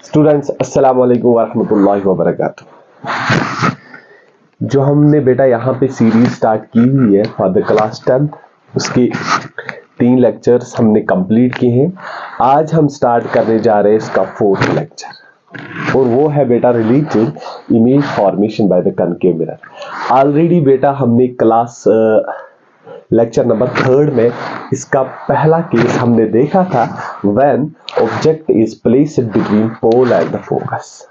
Students अस्सलाम वालेकुम वरहमतुल्लाहि वबरकातुह। जो हमने बेटा यहाँ पे सीरीज स्टार्ट की हुई है फॉर द क्लास 10th, उसके 3 लेक्चर्स हमने कंप्लीट किए हैं। आज हम स्टार्ट करने जा रहे हैं इसका 4th लेक्चर और वो है बेटा related image formation by the concave mirror. Already बेटा हमने क्लास लेक्चर नंबर 3 में इसका पहला केस हमने देखा था, when object is placed between pole and the focus.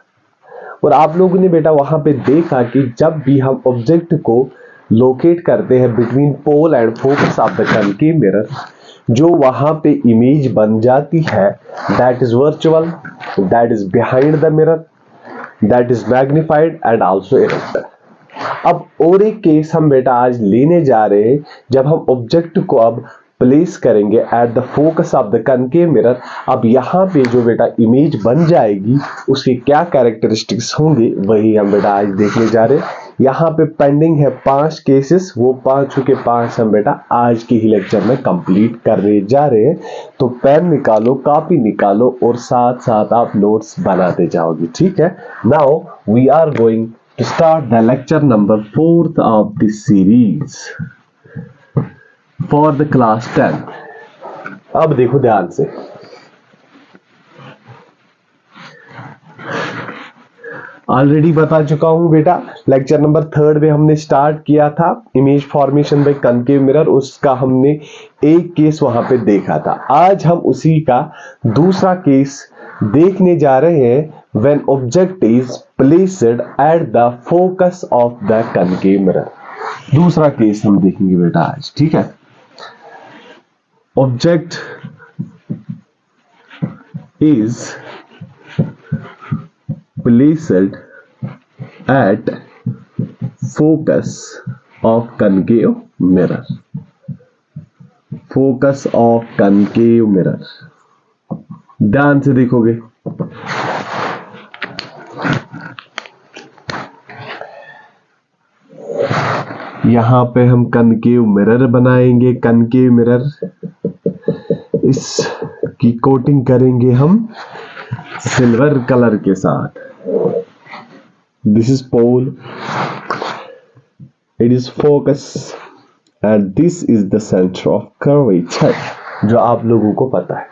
और आप लोगों ने बेटा वहां पे देखा कि जब भी हम ऑब्जेक्ट को लोकेट करते हैं between pole and focus of the concave mirror, जो वहां पे इमेज बन जाती है that is virtual, that is behind the mirror, that is magnified and also erected. अब और एक केस हम बेटा आज लेने जा रहे हैं, जब हम ऑब्जेक्ट को अब प्लेस करेंगे at the focus of the concave mirror. अब यहाँ पे जो बेटा इमेज बन जाएगी उसके क्या कैरेक्टरिस्टिक्स होंगे वही हम बेटा आज देखने जा रहे हैं। यहाँ पे पेंडिंग है 5 केसेस, वो 5 के 5 हम बेटा आज के ही लेक्चर में कंप्लीट करने जा रहे हैं। तो पेन निकालो, कॉपी निकालो और साथ साथ आप नोट्स बनाते जाओगे, ठीक है। Now we are going to start the lecture number 4th of this series for the class 10. अब देखो ध्यान से, ऑलरेडी बता चुका हूं बेटा, लेक्चर नंबर 3 में हमने स्टार्ट किया था image formation by concave mirror, उसका हमने एक केस वहां पे देखा था। आज हम उसी का दूसरा केस देखने जा रहे हैं, when object is placed at the focus of the concave mirror। दूसरा केस हम देखेंगे बेटा आज, ठीक है। Object is placed at focus of concave mirror, focus of concave mirror। ध्यान से देखोगे, यहां पे हम कनकेव मिरर बनाएंगे। कनकेव मिरर, इसकी कोटिंग करेंगे हम सिल्वर कलर के साथ। This is pole, it is focus and this is the centre of curvature, जो आप लोगों को पता है।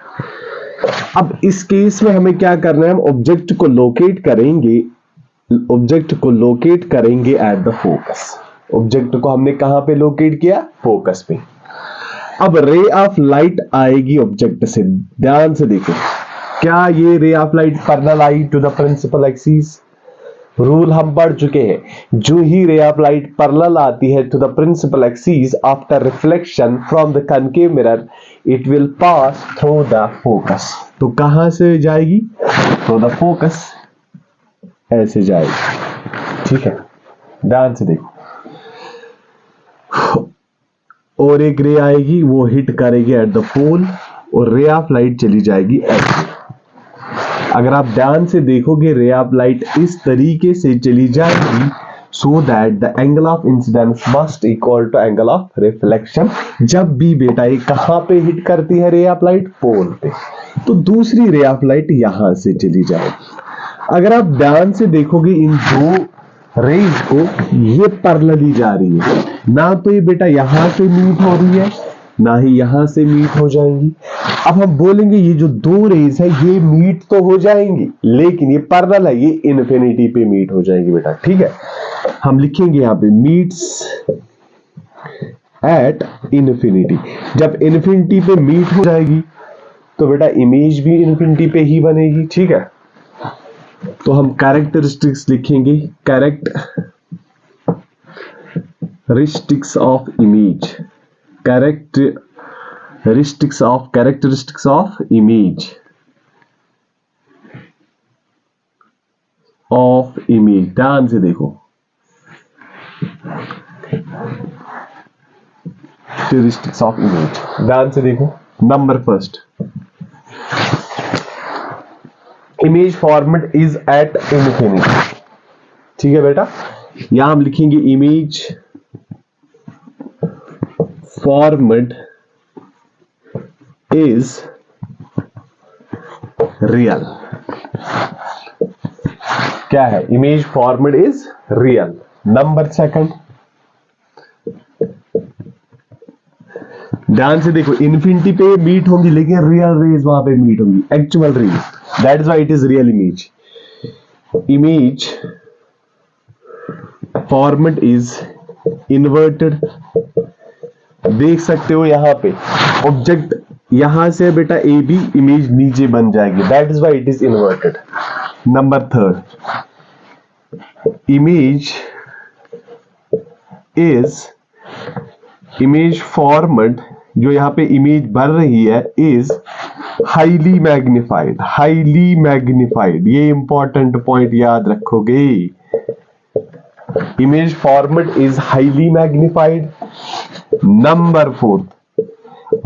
अब इस केस में हमें क्या करना है, हम ऑब्जेक्ट को लोकेट करेंगे, ऑब्जेक्ट को लोकेट करेंगे एट द फोकस। ऑब्जेक्ट को हमने कहां पे लोकेट किया, फोकस पे। अब रे ऑफ लाइट आएगी ऑब्जेक्ट से, ध्यान से देखो, क्या ये ray of light parallel I to the principal axis. Rule हम पढ़ चुके हैं, जो ही रे ऑफ लाइट पैरेलल आती है to the principal axis after reflection from the concave mirror, it will pass through the focus. तो कहां से जाएगी, थ्रू द फोकस, ऐसे जाएगी, ठीक है। ध्यान से देखो, और एक रे आएगी, वो हिट करेगी एट द पोल और रे ऑफ लाइट चली जाएगी ऐसे। अगर आप ध्यान से देखोगे, रे ऑफ लाइट इस तरीके से चली जाएगी, so that the angle of incidence must equal to angle of reflection. जब भी बेटा ये कहां पे हिट करती है रे ऑफ लाइट, पोल पे, तो दूसरी रे ऑफ लाइट यहां से चली जाएगी। अगर आप ध्यान से देखोगे इन दो रेज को, ये पैरेलली जा रही है, ना तो ये बेटा यहां से मीट हो रही है, ना ही यहां से मीट हो जाएंगी। अब हम बोलेंगे ये जो दो रेज है ये मीट तो हो जाएंगी, लेकिन ये पैरेलल है, ये इन्फिनिटी पे मीट हो जाएंगी बेटा, ठीक है। हम लिखेंगे यहां पे मीट्स एट इन्फिनिटी। जब इन्फिनिटी पे मीट हो जाएगी तो बेटा इमेज भी इन्फिनिटी पे ही बनेगी, ठीक है। तो हम कैरेक्टरिस्टिक्स लिखेंगे, characteristics of image, characteristics of image ध्यान से देखो, कैरेक्टरिस्टिक्स ऑफ इमेज, ध्यान से देखो। Number first, image format is at infinity, ठीक है बेटा। यहां हम लिखेंगे इमेज फॉर्मेट is रियल। क्या है? Image format is real. Number second, ध्यान से देखो, इन्फिनिटी पे मीट होंगी लेकिन रियल रेज वहां पे मीट होंगी, actual rays, that is why it is real image. Image format is inverted. देख सकते हो यहां पे ऑब्जेक्ट यहां से बेटा ए बी, इमेज नीचे बन जाएगी, that is why it is inverted. Number third, image is image format, जो यहां पे इमेज बन रही है, is highly magnified. Highly magnified, ये इंपॉर्टेंट पॉइंट याद रखोगे। Image format is highly magnified. Number fourth,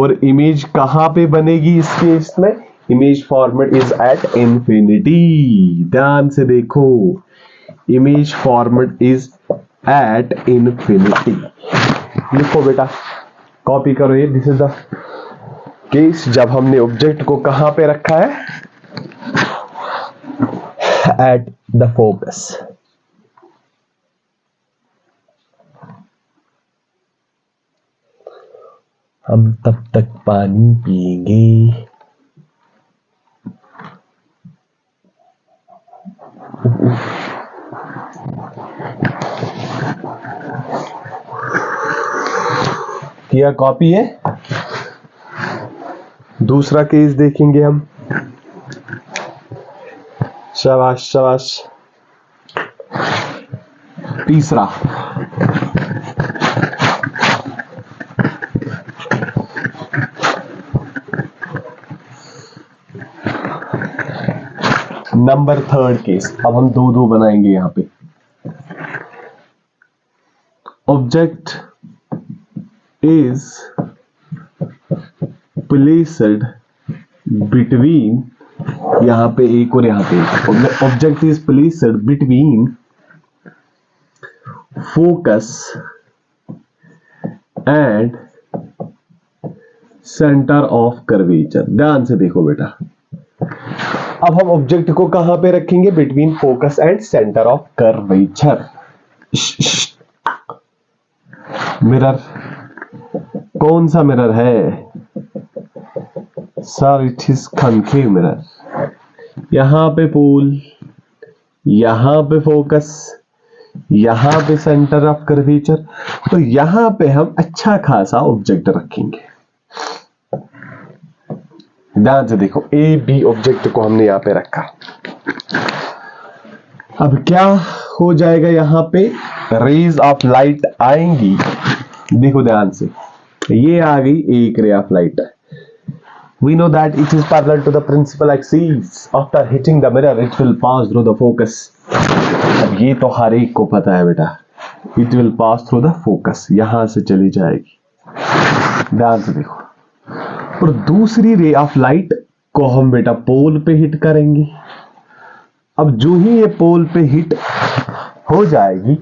और इमेज कहां पे बनेगी इस केस में? Image format is at infinity. ध्यान से देखो, image format is at infinity. लिखो बेटा, कॉपी करो ये। दिस इज द केस जब हमने ऑब्जेक्ट को कहां पे रखा है? At the focus. हम तब तक पानी पिएंगे। किया कॉपी है? दूसरा केस देखेंगे हम। शाबाश शाबाश। तीसरा, नंबर थर्ड केस। अब हम दो दो बनाएंगे यहां पे। ऑब्जेक्ट इज प्लेस्ड बिटवीन, यहां पे एक और यहां पे एक। Object is placed between focus and centre of curvature. ध्यान से देखो बेटा, अब हम ऑब्जेक्ट को कहां पे रखेंगे? Between focus and centre of curvature. Mirror, कौन सा मिरर है sir? It is concave mirror. यहां पे पोल, यहां पे फोकस, यहां पे सेंटर ऑफ कर्वेचर, तो यहां पे हम अच्छा खासा ऑब्जेक्ट रखेंगे। ध्यान से देखो, ए बी ऑब्जेक्ट को हमने यहां पे रखा। अब क्या हो जाएगा? यहां पे रेज ऑफ लाइट आएंगी। देखो ध्यान से, ये आ गई एक रे of light. We know that it is parallel to the principal axis. After hitting the mirror, it will pass through the focus. अब ये तो हर एक को पता है बेटा, it will pass through the focus, यहां से चली जाएगी। ध्यान से देखो, और दूसरी रे ऑफ लाइट को हम बेटा पोल पे हिट करेंगे। अब जो ही ये पोल पे हिट हो जाएगी,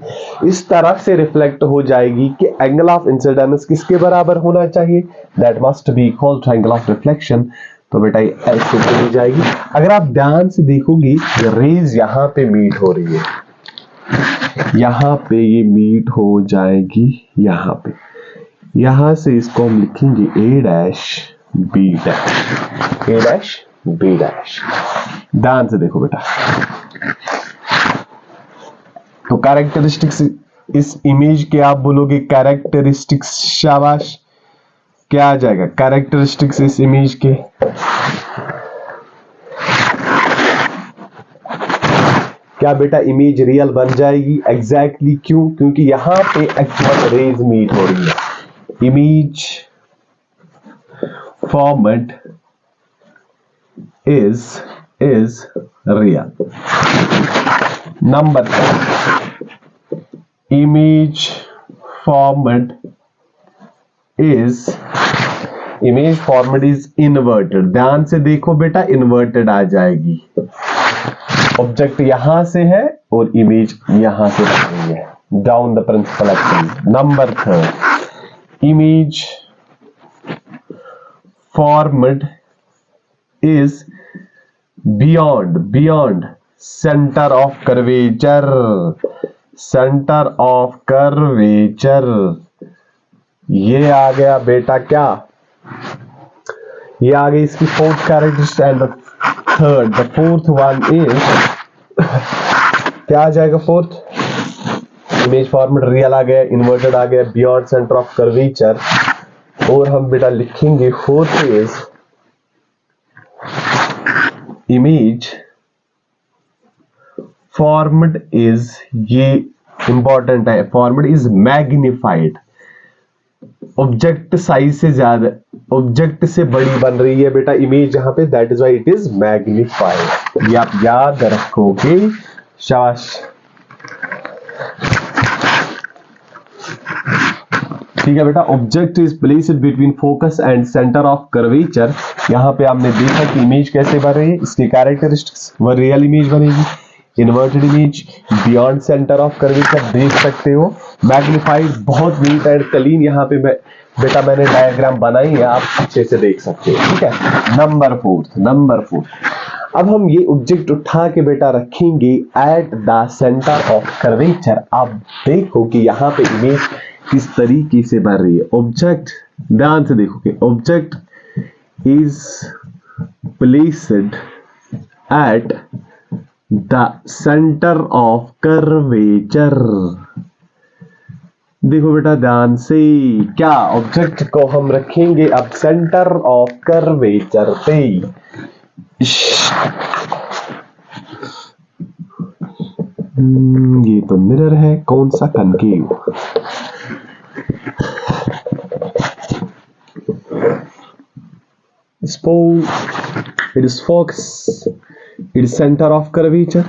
इस तरफ से रिफ्लेक्ट हो जाएगी कि एंगल ऑफ इंसिडेंस किसके बराबर होना चाहिए? That must be equal to angle of reflection. तो बेटा ये ऐसे चली जाएगी। अगर आप ध्यान से देखोगे, रेज यहां पे मीट हो रही है, यहां पे ये मीट हो जाएगी, यहां पे, यहां से इसको हम लिखेंगे ए डैश बी डैश, ए डैश बी डैश। ध्यान से देखो बेटा, तो कैरेक्टरिस्टिक्स इस इमेज के आप बोलोगे कैरेक्टरिस्टिक्स, शाबाश। क्या आ जाएगा? कैरेक्टरिस्टिक्स इस इमेज के, क्या बेटा इमेज रियल बन जाएगी? एग्जैक्टली। क्यों? क्योंकि यहां पे एक्चुअल रेज मीट हो रही है। Image format is real. Number 4, image format is inverted. ध्यान से देखो बेटा, इन्वर्टेड आ जाएगी। ऑब्जेक्ट यहां से है और इमेज यहां से आ रही है, down the principal axis. Number 3, image format is beyond centre of curvature. ये आ गया बेटा क्या, ये आ गई इसकी fourth characteristic and the fourth one is क्या आ जाएगा फोर्थ, इमेज फॉर्मेट रियल आ गया, इन्वर्टेड आ गया, बियॉन्ड सेंटर ऑफ कर्वेचर। और हम बेटा लिखेंगे fourth is image format is, ये इंपॉर्टेंट है, format is magnified. Object size से ज्यादा, ऑब्जेक्ट से बड़ी बन रही है बेटा इमेज यहां पे, that is why it is magnified. ये आप याद रखोगे, शाबाश। ठीक है बेटा, object is placed between focus and centre of curvature. यहां पे आपने देखा कि इमेज कैसे बन रही है, इसकी कैरेक्टरिस्टिक्स, वो रियल इमेज बनेगी, inverted image, beyond centre of curvature, देख सकते हो, मैग्निफाइड, बहुत नीट एंड क्लीन यहाँ पे बेटा मैंने डायग्राम बनाई है, आप अच्छे से देख सकते हो। ठीक है, नंबर फोर्थ। अब हम ये ऑब्जेक्ट उठा के बेटा रखेंगे eight the centre of curvature. आप देखो कि यहाँ पे इमेज किस तरीके से बन रही है। ऑब्जेक्ट, ध्यान से देखोगे, object is placed at the centre of curvature. देखो बेटा ध्यान से, क्या ऑब्जेक्ट को हम रखेंगे अब सेंटर ऑफ कर्वेचर पे। ये तो मिरर है, कौन सा concave. It is focus, it is centre of curvature,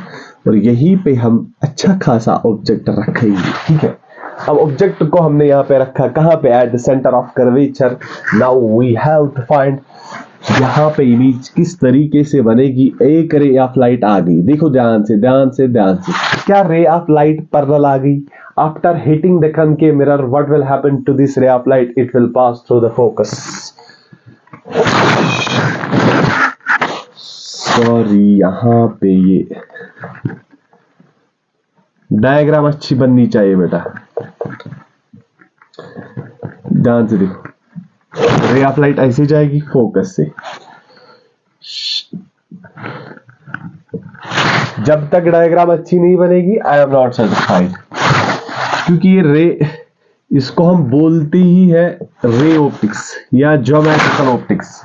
और यहीं पे हम अच्छा खासा ऑब्जेक्ट रखेंगे। ठीक है, अब ऑब्जेक्ट को हमने यहाँ पे रखा कहाँ पे, at the centre of curvature. Now we have to find यहाँ पे इमेज किस तरीके से बनेगी। एक रे ऑफ लाइट आ गई, देखो ध्यान से, क्या रे ऑफ लाइट पैरेलल आ गई। After hitting the concave mirror what will happen to this ray of light, it will pass through the focus. Sorry, यहाँ पे ये डायग्राम अच्छी बननी चाहिए बेटा, ध्यान से देखो, रे ऑफ लाइट ऐसे जाएगी फोकस से। जब तक डायग्राम अच्छी नहीं बनेगी आई एम नॉट सेटिस्फाइड, क्योंकि ये रे, इसको हम बोलते ही है रे ऑप्टिक्स या ज्योमेट्रिकल ऑप्टिक्स।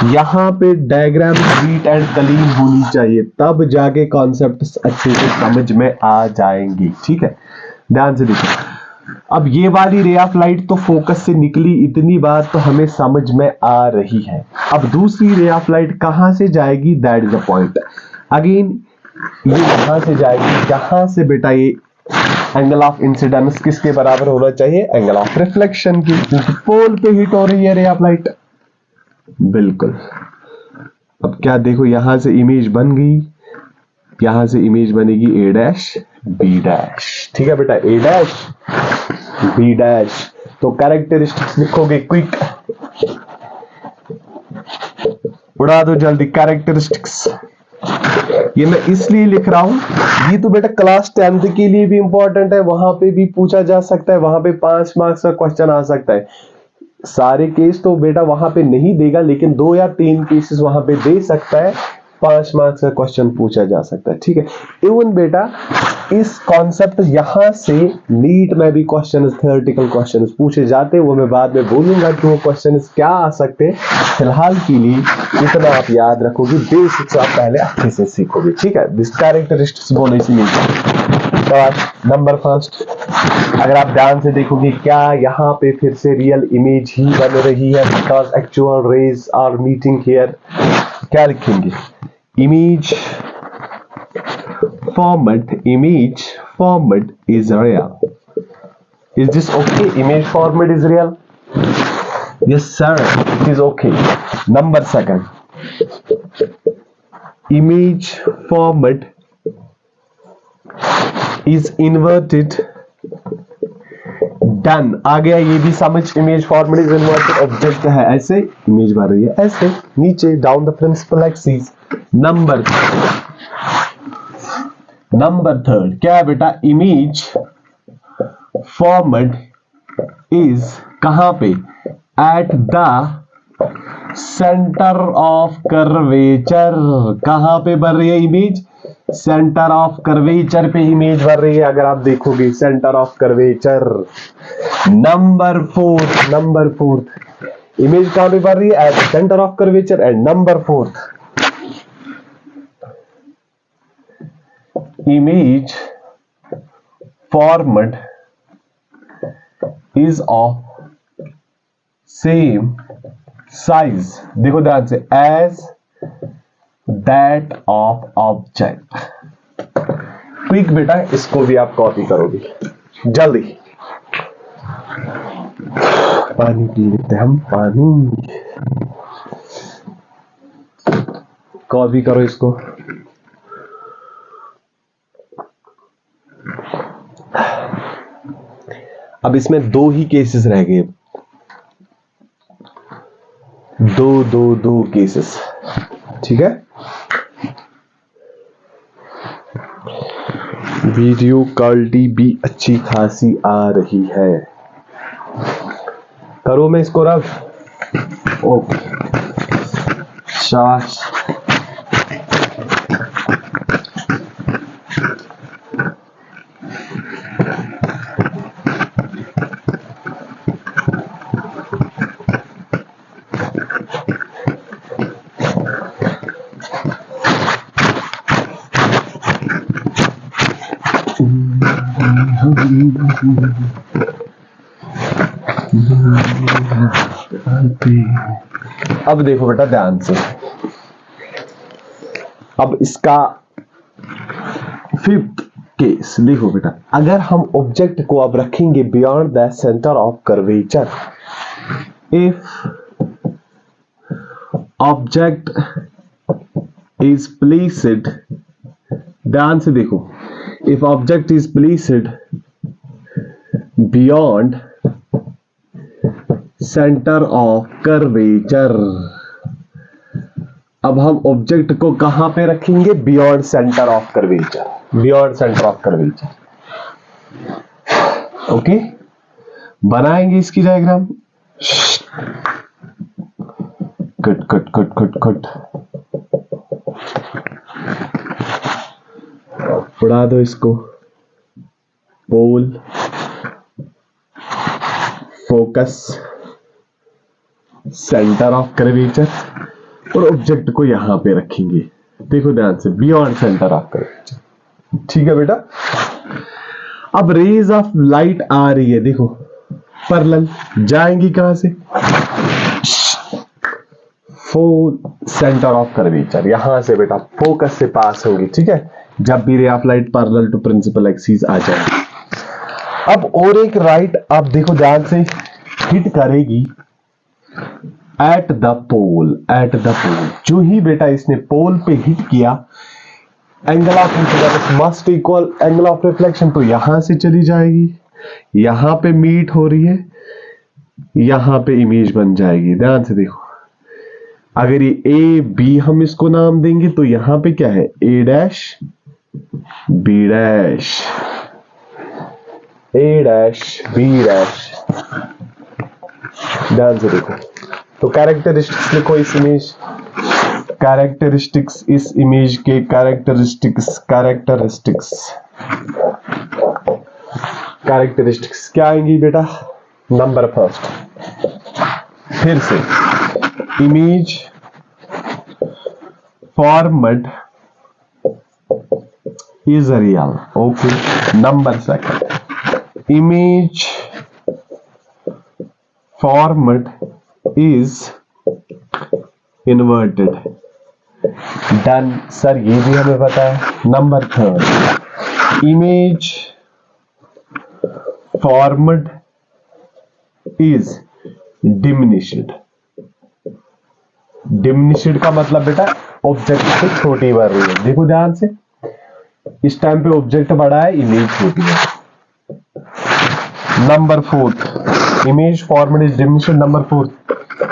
यहां पे डायग्राम नीट एंड क्लीन होनी चाहिए, तब जाके कॉन्सेप्ट्स अच्छे से समझ में आ जाएंगे। ठीक है, ध्यान से देखो, अब ये वाली रे ऑफ लाइट तो फोकस से निकली, इतनी बात तो हमें समझ में आ रही है। अब दूसरी रे ऑफ लाइट कहां से जाएगी, that is the point. Again ये यहां से जाएगी, जहां से बेटा ये एंगल ऑफ इंसिडेंस किसके बराबर होना चाहिए, एंगल ऑफ रिफ्लेक्शन की, क्योंकि पोल पे हिट हो रही है रे ऑफ लाइट। बिल्कुल, अब क्या देखो, यहां से इमेज बन गई, यहां से इमेज बनेगी ए डैश बी डैश। ठीक है बेटा, ए डैश बी डैश। तो कैरेक्टरिस्टिक्स लिखोगे क्विक, उड़ा दो जल्दी कैरेक्टरिस्टिक्स। ये मैं इसलिए लिख रहा हूं, ये तो बेटा क्लास 10th के लिए भी इंपॉर्टेंट है, वहां पे भी पूछा जा सकता है, वहां पे 5 मार्क्स का क्वेश्चन आ सकता है। सारे केस तो बेटा वहां पे नहीं देगा, लेकिन 2 या 3 केसेस वहां पे दे सकता है, 5 मार्क्स का क्वेश्चन पूछा जा सकता है। ठीक है, इवन बेटा इस कॉन्सेप्ट यहां से नीट में भी क्वेश्चन, थ्योरेटिकल क्वेश्चन पूछे जाते हैं, वो मैं बाद में बोलूंगा कि वो क्वेश्चन क्या आ सकते हैं। फिलहाल के लिए इतना आप याद रखोगे, बेसिक्स आप पहले अच्छे से सीखोगे। ठीक है, दिस कैरेक्टरिस्टिक्स बोले इसीलिए। नंबर फर्स्ट, अगर आप ध्यान से देखोगे, क्या यहाँ पे फिर से रियल इमेज ही बन रही है, because actual rays are meeting here. क्या लिखेंगे, image format is real. Is this okay? Image format is real? Yes sir, it is okay. Number second, image format is inverted done, आ गया ये भी समझ। Image format is inverted, object है ऐसे, image बन रही है ऐसे नीचे down the principal axis. Number third क्या है बेटा, इमेज फॉर्मेट इज कहां पे, at the centre of curvature. कहां पे बन रही है इमेज, सेंटर ऑफ कर्वेचर पे इमेज बन रही है। अगर आप देखोगे centre of curvature. Number fourth image कहां पे बन रही है, eight centre of curvature. And number fourth, image format is of same size, देखो ध्यान से, as that of object. Quick बेटा, इसको भी आप कॉपी करोगे जल्दी। पानी पी लेते हैं हम, पानी। कॉपी करो इसको। अब इसमें दो ही केसेस रह गए, दो केसेस, ठीक है। वीडियो क्वालिटी भी अच्छी खासी आ रही है। करो मैं इसको रब। ओके, शाबाश। अब देखो बेटा ध्यान से, अब इसका फिफ्थ केस देखो बेटा। अगर हम ऑब्जेक्ट को अब रखेंगे beyond the centre of curvature, if object is placed, ध्यान से देखो, if object is placed beyond centre of curvature. अब हम ऑब्जेक्ट को कहां पे रखेंगे, beyond centre of curvature, beyond centre of curvature. Okay, बनाएंगे इसकी डायग्राम। कट उड़ा दो इसको। पोल, फोकस, सेंटर ऑफ कर्वेचर, और ऑब्जेक्ट को यहां पे रखेंगे। देखो ध्यान से, बियॉन्ड सेंटर ऑफ कर्वेचर। ठीक है बेटा। अब रेज ऑफ लाइट आ रही है, देखो पैरेलल, जाएंगी कहां से, सेंटर ऑफ कर्वेचर, यहां से बेटा फोकस से पास होगी। ठीक है, जब भी ray of light parallel to principal axis आ जाएगी। अब और एक राइट, आप देखो ध्यान से, हिट करेगी at the pole, at the pole. जो ही बेटा इसने पोल पे हिट किया, angle of incidence must equal angle of reflection, तो यहां से चली जाएगी, यहां पे मीट हो रही है, यहां पे इमेज बन जाएगी। ध्यान से देखो, अगर ये ए बी हम इसको नाम देंगे तो यहां पे क्या है, ए डैश बी डैश, ए डैश बी डैश। ध्यान से देखो, तो कैरेक्टरिस्टिक्स लिखो इस इमेज, कैरेक्टरिस्टिक्स, इस इमेज के कैरेक्टरिस्टिक्स क्या आएंगी बेटा, नंबर फर्स्ट, फिर से image format is real. Okay, number second, image format is inverted. Done sir, ये भी हमें पता है। Number third, image format is diminished. Diminished का मतलब बेटा ऑब्जेक्ट से छोटी बढ़ रही है। देखो ध्यान से, इस टाइम पे ऑब्जेक्ट बड़ा है, इमेज छोटी है। Number 4, image format is diminished. Number 4,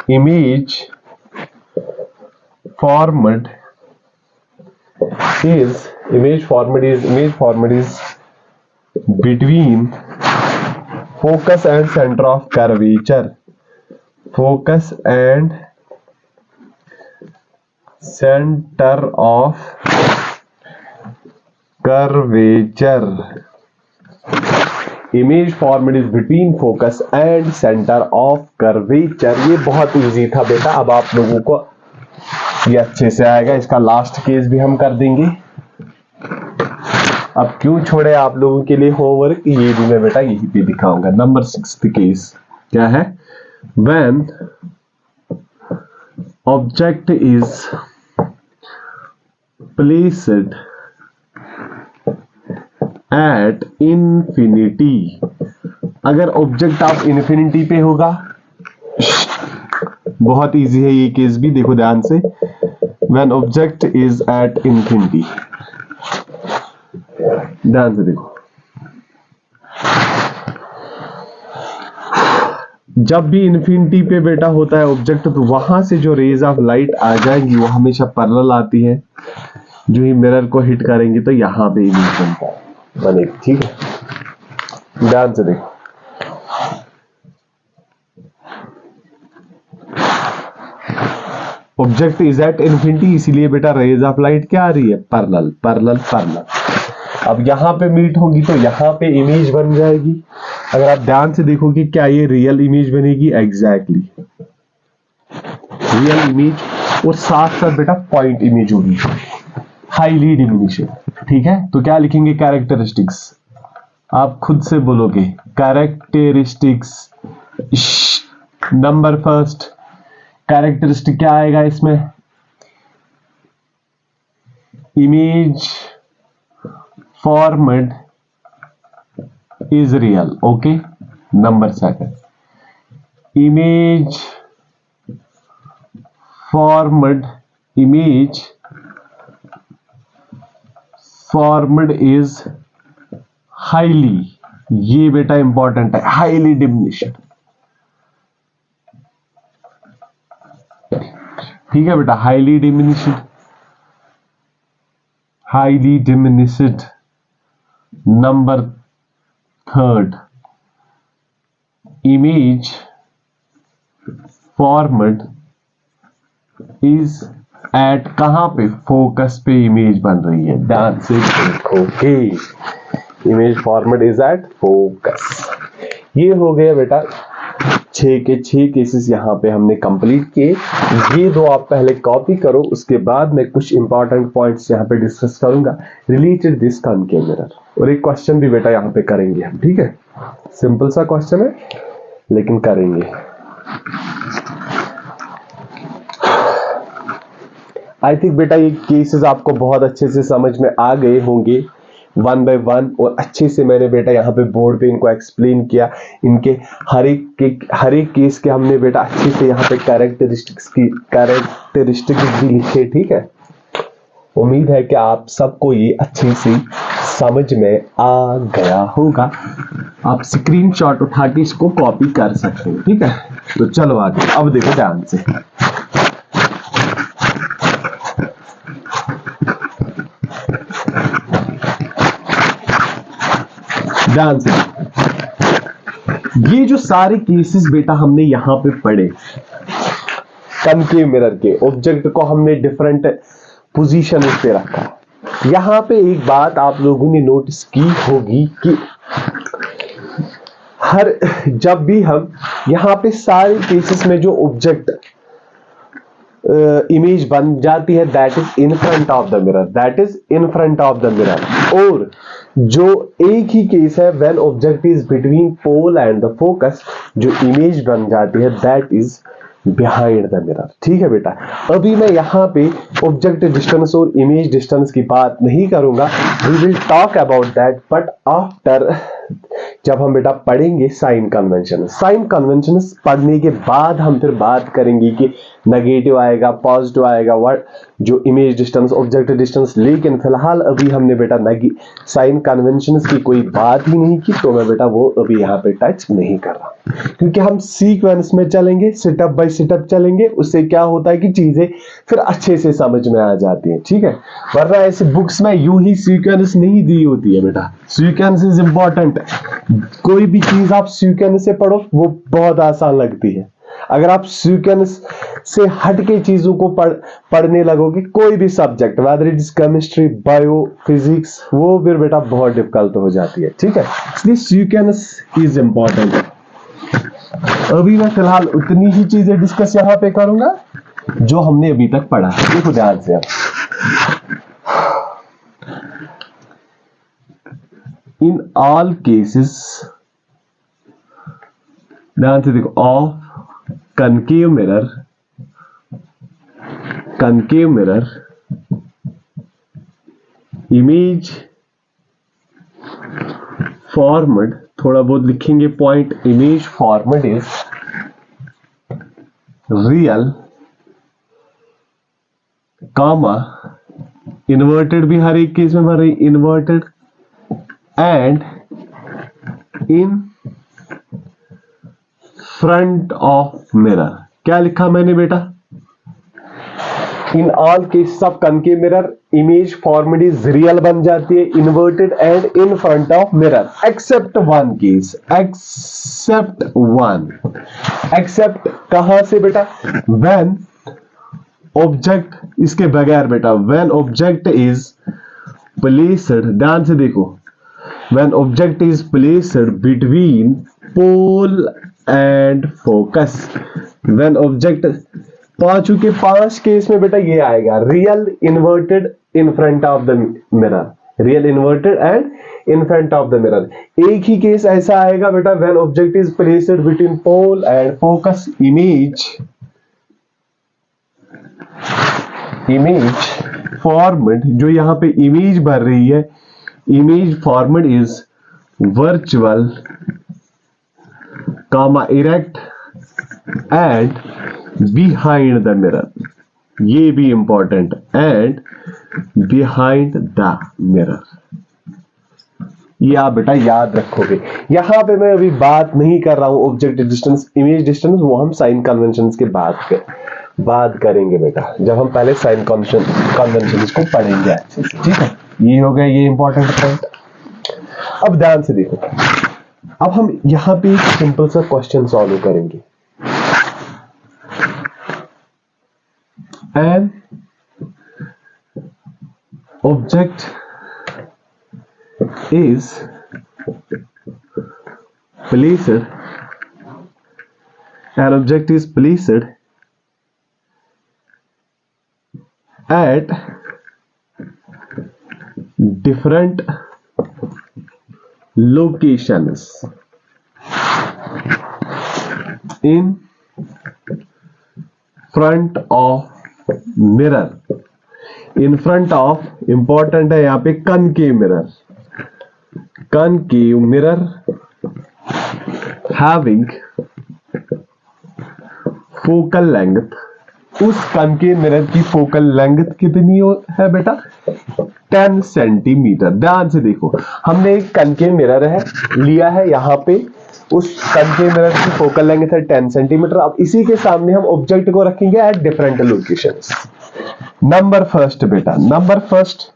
image format is between focus and center of curvature. Focus and center of curvature. Image format is between focus and centre of curvature. ये बहुत easy था बेटा, अब आप लोगों को ये अच्छे से आएगा। इसका लास्ट केस भी हम कर देंगे। अब क्यों छोड़े आप लोगों के लिए होमवर्क, ये भी मैं बेटा यही पे दिखाऊंगा। नंबर 6 केस क्या है? When object is placed at infinity. अगर ऑब्जेक्ट ऑफ इंफिनिटी पे होगा, बहुत इजी है ये केस भी, देखो ध्यान से। When object is at infinity, ध्यान से देखो, जब भी इंफिनिटी पे बेटा होता है ऑब्जेक्ट, तो वहां से जो रेज ऑफ लाइट आ जाएंगी वो हमेशा पैरेलल आती है। जो ही मिरर को हिट करेंगे तो यहां पे इमेज बनेगी। ठीक है, ध्यान से देखो। ऑब्जेक्ट इज एट इंफिनिटी, इसीलिए बेटा रेज ऑफ लाइट क्या आ रही है? Parallel parallel parallel. अब यहां पे मीट होगी तो यहां पे इमेज बन जाएगी। अगर आप ध्यान से देखोगे क्या ये रियल इमेज बनेगी? एग्जैक्टली रियल इमेज, और साथ साथ बेटा पॉइंट इमेज होगी, हाईली डिमिनिश्ड। ठीक है, तो क्या लिखेंगे? कैरेक्टरिस्टिक्स। आप खुद से बोलोगे कैरेक्टरिस्टिक्स। नंबर फर्स्ट कैरेक्टरिस्टिक क्या आएगा इसमें? Image format is real. Okay, number second image format is highly, ये बेटा इंपॉर्टेंट है, हाईली डिमिनिश्ड। ठीक है बेटा, highly diminished. Number third image format is at, कहां पे? फोकस पे इमेज बन रही है। ध्यान से देखोगे, image format is at focus. ये हो गया बेटा 6 के 6 केसेस यहाँ पे हमने कंप्लीट किए। ये दो आप पहले कॉपी करो, उसके बाद मैं कुछ इंपॉर्टेंट पॉइंट्स यहाँ पे डिस्कस करूंगा रिलेटेड दिस कॉनकेव मिरर, और एक क्वेश्चन भी बेटा यहाँ पे करेंगे हम। ठीक है, सिंपल सा क्वेश्चन है लेकिन करेंगे। आई थिंक बेटा ये केसेस आपको बहुत अच्छे से समझ में आ गए होंगे 1 बाय 1, और अच्छे से मैंने बेटा यहाँ पे बोर्ड पे इनको एक्सप्लेन किया। इनके हर एक केस के हमने बेटा अच्छे से यहाँ पे कैरेक्टरिस्टिक्स भी लिखे। ठीक है, उम्मीद है कि आप सबको ये अच्छे से समझ में आ गया होगा। आप स्क्रीनशॉट उठा के इसको कॉपी कर सकते हैं। ठीक है, तो चलो आगे। अब देखो ध्यान से, ध्यान से। ये जो सारे केसेस बेटा हमने यहां पे पढ़े कनकेव मिरर के, ऑब्जेक्ट को हमने डिफरेंट पोजीशन पे रखा। यहां पे एक बात आप लोगों ने नोटिस की होगी कि जब भी हम यहां पे सारे केसेस में जो ऑब्जेक्ट इमेज बन जाती है, that is in front of the mirror, और जो एक ही केस है when object is between pole and the focus, जो इमेज बन जाती है that is behind the mirror. ठीक है बेटा, अभी मैं यहाँ पे ऑब्जेक्ट डिस्टेंस और इमेज डिस्टेंस की बात नहीं करूंगा, we will talk about that, but after जब हम बेटा पढ़ेंगे साइन कन्वेंशन पढ़ने के बाद हम फिर बात करेंगे कि नेगेटिव आएगा, पॉजिटिव आएगा, वर्ड जो इमेज डिस्टेंस, ऑब्जेक्ट डिस्टेंस। लेकिन फिलहाल अभी हमने बेटा साइन कन्वेंशंस की कोई बात ही नहीं की, तो मैं बेटा वो अभी यहाँ पे टच नहीं कर रहा, क्योंकि हम सीक्वेंस में चलेंगे, सेटअप बाय सेटअप चलेंगे। उससे क्या होता है कि चीजें फिर अच्छे से समझ में आ जाती हैं, ठीक है। वरना ऐसे बुक्स में यूं ही सीक्वेंस नहीं दी होती है बेटा। Sequence is important. कोई भी चीज आप सीक्वेंस से पढ़ो वो बहुत आसान लगती है। अगर आप सीक्वेंस से हट के चीजों को पढ़ने लगोगे, कोई भी subject, whether it is chemistry, bio, physics, वो फिर बेटा बहुत डिफिकल्ट हो जाती है, ठीक है। इसलिए सीक्वेंस इज इंपॉर्टेंट। अभी मैं फिलहाल उतनी ही चीजें डिस्कस यहां पे करूंगा जो हमने अभी तक पढ़ा है। देखो ध्यान से आप, इन ऑल केसेस, ध्यान से देखो, of concave mirror image formed, थोड़ा बहुत लिखेंगे point, image formed is real, comma, inverted भी हर एक केस में हमारे inverted, and in front of mirror. क्या लिखा मैंने बेटा? In all cases of concave mirror image formed is real बन जाती है, inverted and in front of mirror, except one case, except one. Except कहां से बेटा? व्हेन ऑब्जेक्ट, इसके बगैर बेटा, व्हेन ऑब्जेक्ट इज प्लेस्ड, ध्यान से देखो, when object is placed between pole and focus. When object, पांचों के पांच केस में बेटा ये आएगा, real, inverted, in front of the mirror, real, inverted and in front of the mirror. एक ही केस ऐसा आएगा बेटा, when object is placed between pole and focus, image formed, जो यहां पे इमेज भर रही है, image formed is virtual, comma, erect and behind the mirror, ये भी important, and behind the mirror, ये आप बेटा याद रखोगे। यहां पे मैं अभी बात नहीं कर रहा हूं ऑब्जेक्ट डिस्टेंस, इमेज डिस्टेंस, वो हम साइन कन्वेंशंस के बात करेंगे बेटा, जब हम पहले साइन कन्वेंशंस को पढ़ेंगे, ठीक है। ये हो गया, ये इंपॉर्टेंट पॉइंट। अब ध्यान से देखो, अब हम यहां पे एक सिंपल सा क्वेश्चन सॉल्व करेंगे। An object is placed, an object is placed at different locations in front of mirror, in front of, important है यहां पे, concave mirror, concave mirror having focal length, उस concave mirror की focal length कितनी है बेटा? 10 centimetre. ध्यान से देखो, हमने एक कनकेव मिरर है लिया है यहां पे, उस कनकेव मिरर की फोकल लेंथ है 10 सेंटीमीटर। अब इसी के सामने हम ऑब्जेक्ट को रखेंगे at different locations. Number first बेटा, नंबर फर्स्ट,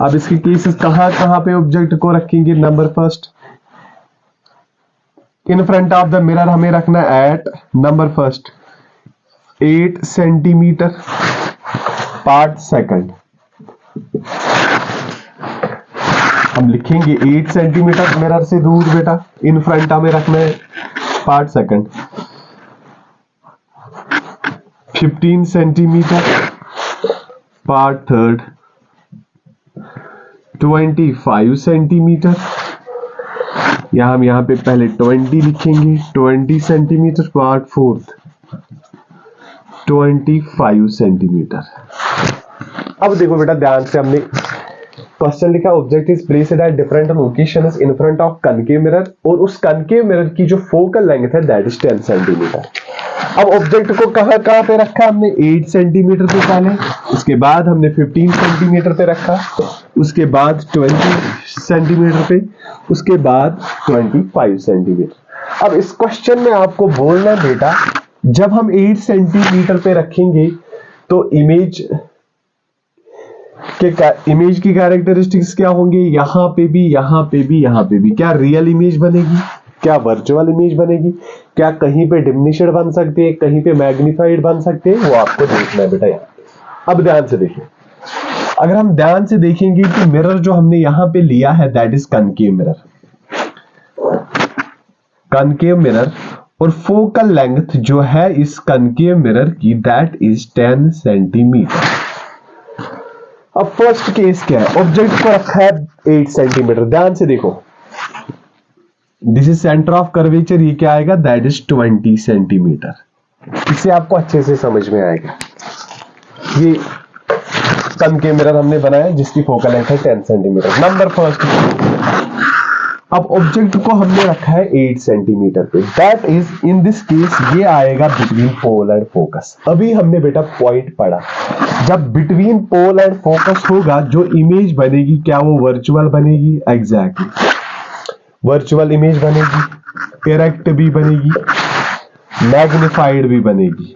अब इसके केसेस कहां पे ऑब्जेक्ट को रखेंगे? Number first, in front of the mirror हमें रखना है at, number first, 8 centimetre part second. हम लिखेंगे 8 सेंटीमीटर मिरर से दूर बेटा, इन फ्रंट हमें रखना है part second. 15 centimetre part third. 25 centimetre, हम यहां पे पहले 20 लिखेंगे, 20 सेंटीमीटर पार्ट फोर्थ। 25 सेंटीमीटर। अब देखो बेटा ध्यान से, हमने क्वेश्चन लिखा, object is placed at different locations in front of concave mirror, और उस कनकेव मिरर की जो फोकल लेंथ है दैट इज 10 सेंटीमीटर। अब ऑब्जेक्ट को कहां कहां पे रखा हमने? 8 सेंटीमीटर पे पहले, उसके बाद हमने 15 सेंटीमीटर पे रखा, उसके बाद 20 सेंटीमीटर पे, उसके बाद 25 सेंटीमीटर। अब इस क्वेश्चन में आपको बोलना है बेटा, जब हम 8 सेंटीमीटर पे रखेंगे तो इमेज की कैरेक्टरिस्टिक्स क्या होंगे? यहां पे भी, यहां पे भी, यहां पे भी। क्या रियल इमेज बनेगी? क्या वर्चुअल इमेज बनेगी? क्या कहीं पे डिमिनिश्ड बन सकते हैं, कहीं पे मैग्नीफाइड बन सकते हैं? वो आपको देखना है बेटा। अब ध्यान से देखिए, अगर हम ध्यान से देखेंगे कि मिरर जो हमने यहां पे लिया है that is concave mirror, concave mirror, और फोकल लेंथ जो है इस कनकेव मिरर की दैट इज 10 सेंटीमीटर। अब फर्स्ट केस क्या है? ऑब्जेक्ट को रखा है 8 सेंटीमीटर, ध्यान से देखो, this is centre of curvature, ये क्या आएगा? That is 20 centimetre. इससे आपको अच्छे से समझ में आएगा। ये कनकेव मिरर हमने बनाया जिसकी फोकल लेंथ है 10 सेंटीमीटर, नंबर फर्स्ट। अब ऑब्जेक्ट को हमने रखा है 8 सेंटीमीटर पे, that is in this case ये आएगा बिटवीन पोल एंड फोकस। अभी हमने बेटा पॉइंट पढ़ा, जब बिटवीन पोल एंड फोकस होगा जो इमेज बनेगी क्या वो वर्चुअल बनेगी? एग्जैक्टली, वर्चुअल इमेज बनेगी, इरेक्ट भी बनेगी, मैग्निफाइड भी बनेगी।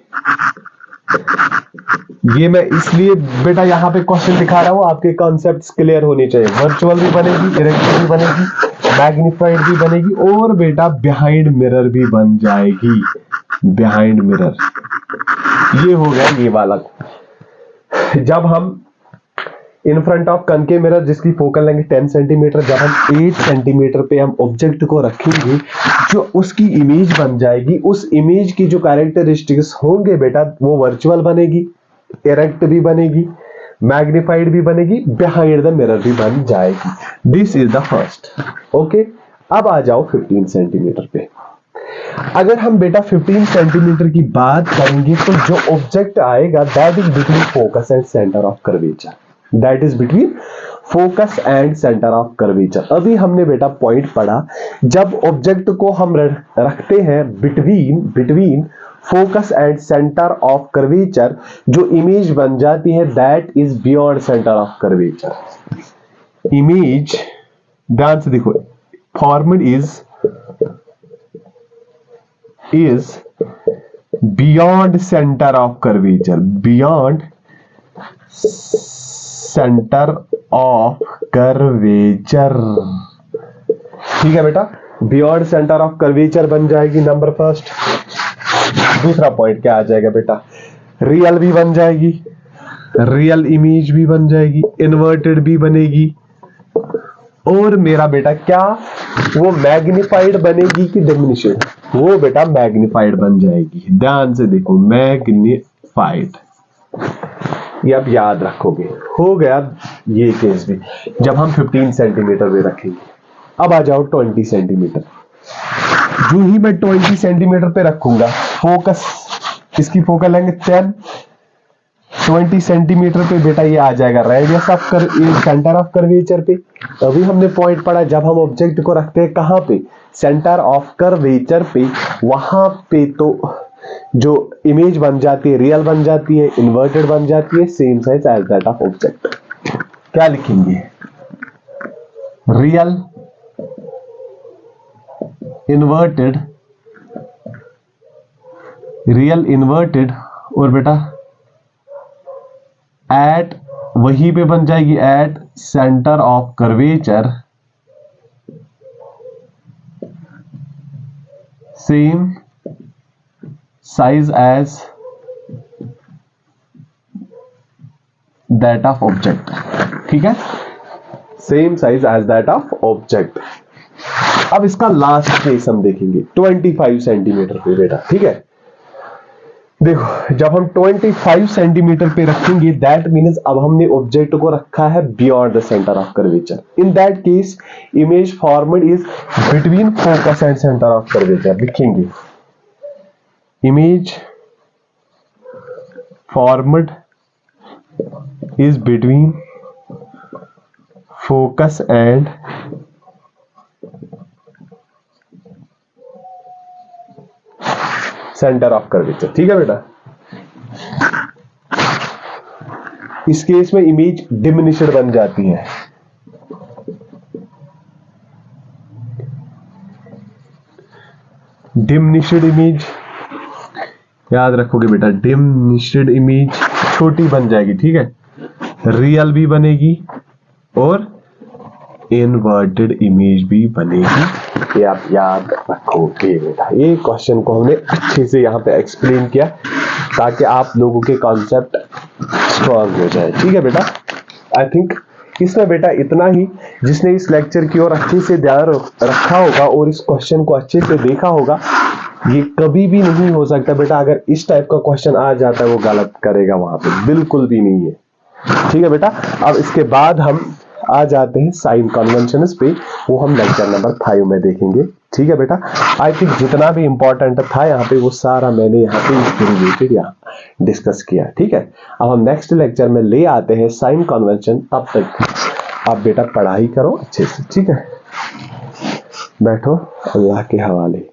ये मैं इसलिए बेटा यहां पे क्वेश्चन दिखा रहा हूं, आपके कॉन्सेप्ट्स क्लियर होने चाहिए। वर्चुअल भी बनेगी, इरेक्ट भी बनेगी, मैग्निफाइड भी बनेगी, और बेटा बिहाइंड मिरर भी बन जाएगी, बिहाइंड मिरर। ये हो गया ये वाला। जब हम इन फ्रंट ऑफ कनकेव मिरर जिसकी फोकल लेंथ 10 सेंटीमीटर, जब हम 8 सेंटीमीटर पे हम ऑब्जेक्ट को रखेंगे, जो उसकी इमेज बन जाएगी, उस इमेज की जो कैरेक्टरिस्टिक्स होंगे बेटा वो वर्चुअल बनेगी, इरेक्ट भी बनेगी, मैग्निफाइड भी बनेगी, बिहाइंड द मिरर भी बन जाएगी। This is the first. Okay, अब आ जाओ 15 सेंटीमीटर पे। अगर हम बेटा 15 सेंटीमीटर की बात करेंगे तो जो ऑब्जेक्ट आएगा that is between focus and centre of curvature, that is between focus and centre of curvature. अभी हमने बेटा पॉइंट पढ़ा, जब ऑब्जेक्ट को हम रखते हैं between focus and centre of curvature, जो इमेज बन जाती है that is beyond centre of curvature. Image, ध्यान से देखो, formed is beyond center of curvature, beyond center of curvature। ठीक है बेटा, बियॉन्ड सेंटर ऑफ कर्वेचर बन जाएगी, नंबर फर्स्ट। दूसरा पॉइंट क्या आ जाएगा बेटा? रियल भी बन जाएगी, रियल इमेज भी बन जाएगी, इन्वर्टेड भी बनेगी, और मेरा बेटा क्या वो मैग्निफाइड बनेगी कि डिमिनिश्ड? वो बेटा मैग्निफाइड बन जाएगी। ध्यान से देखो, मैग्निफाइड, ये आप याद रखोगे। हो गया ये केस भी, जब हम 15 सेंटीमीटर पे रखेंगे। अब आ जाओ 20 सेंटीमीटर। जो ही मैं 20 सेंटीमीटर पे रखूंगा, फोकस, इसकी फोकल लेंगे 10, 20 सेंटीमीटर पे बेटा ये आ जाएगा radius of centre of curvature पे। अभी हमने पॉइंट पढ़ा, जब हम ऑब्जेक्ट को रखते हैं कहां पे? सेंटर ऑफ कर्वेचर पे, वहां पे तो जो इमेज बन जाती है रियल बन जाती है, इन्वर्टेड बन जाती है, same size as that of object. क्या लिखेंगे? रियल, इन्वर्टेड, रियल इन्वर्टेड, और बेटा एट, वहीं पे बन जाएगी at centre of curvature, same size as that of object. ठीक है, same size as that of object. अब इसका लास्ट केस हम देखेंगे 25 सेंटीमीटर पे बेटा। ठीक है, देखो, जब हम 25 सेंटीमीटर पे रखेंगे दैट मीन्स अब हमने ऑब्जेक्ट को रखा है beyond the centre of curvature. In that case image formed is between focus and centre of curvature. लिखेंगे image formed is between focus and centre of curvature. ठीक है बेटा, इस केस में इमेज डिमिनिश्ड बन जाती है। डिमिनिश्ड इमेज याद रखोगे बेटा, डिमिनिश्ड इमेज छोटी बन जाएगी। ठीक है, रियल भी बनेगी और इनवर्टेड इमेज भी बनेगी, ये आप याद रखोगे बेटा। ये क्वेश्चन को हमने अच्छे से यहाँ पे एक्सप्लेन किया ताकि आप लोगों के कॉन्सेप्ट स्ट्रांग हो जाए। ठीक है बेटा, आई थिंक इसमें बेटा इतना ही। जिसने इस लेक्चर की ओर अच्छे से ध्यान रखा होगा और इस क्वेश्चन को अच्छे से देखा होगा, ये कभी भी नहीं हो सकता बेटा अगर इस टाइप का क्वेश्चन आ जाता है वो गलत करेगा वहां पे, बिल्कुल भी नहीं है। ठीक है बेटा, अब इसके बाद हम आ जाते हैं साइन कन्वेंशंस पे, वो हम लेक्चर नंबर 5 में देखेंगे। ठीक है बेटा, आई थिंक जितना भी इंपॉर्टेंट था यहाँ पे वो सारा मैंने यहाँ पे इसके रिलेटेड यहाँ डिस्कस किया। ठीक है, अब हम नेक्स्ट लेक्चर में ले आते हैं साइन कन्वेंशन। तब तक आप बेटा पढ़ाई करो अच्छे से। ठीक है, बैठो, अल्लाह के हवाले।